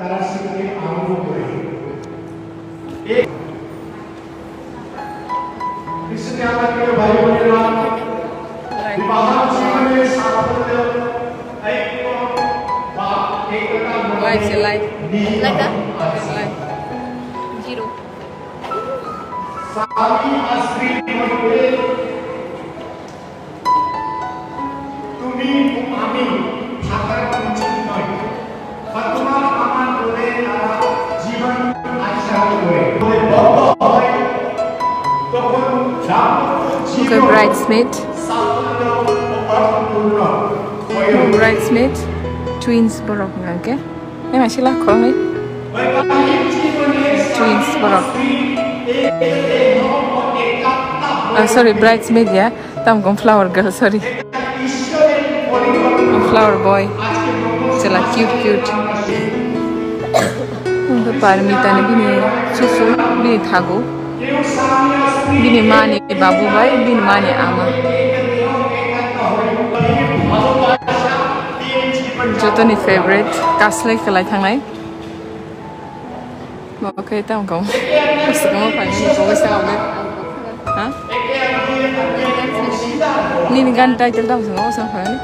তারা শিখতে আরম্ভ করে এক इसने আমাকে ভাই বোনেরা বিবাহ জীবনের সাফল্য ঐক্য বা একতা Like that? Like 0. স্বামী আর স্ত্রীর মধ্যে তুমি আমি থাকার উচিত নয় বা তোমার আমার বলে তারা জীবন আচার করে বদ্ধ হয় তখন Okay, bridesmaid. Bridesmaid. Twins Khoroknwi, okay? Masih lah Khoroknwi. Twins Khoroknwi. Sorry, bridesmaid ya. Tam flower girl, sorry. Flower boy. Chwla cute. Untuk Parmita ni Bini susu, Bini thagu. Bini mani babu boy, Bini mani ama. Jotoni favorite kaslai kelai thangnai. Okay, tam kau. Mesti kamu panggil kau bisa apa? Hah? Ni gan title tam semua sampai ni.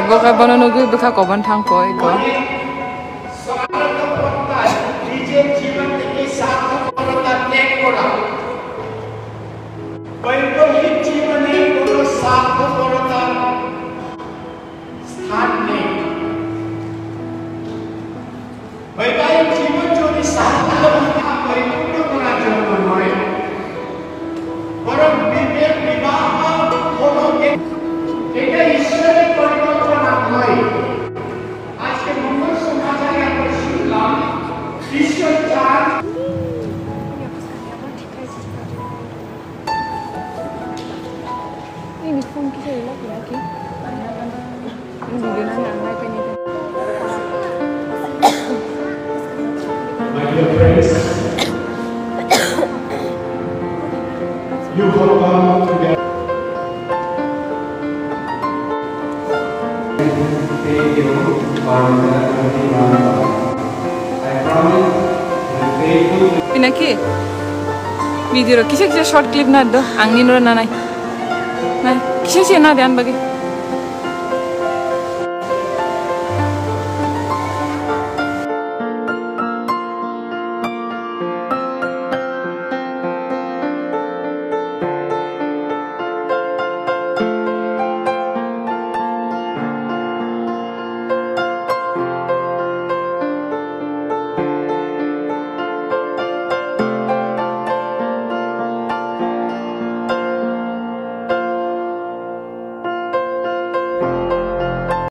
Bukan bono nugu bukan kau bantang kau iko. Ini phone kita lagi. Ini video nang pe ni. My dear friends, you will come together. Thank you for I promise the faithful. Pinaki. Video kisah short clip na do. Angin ro na nai. Nah, kisah na dian bagi.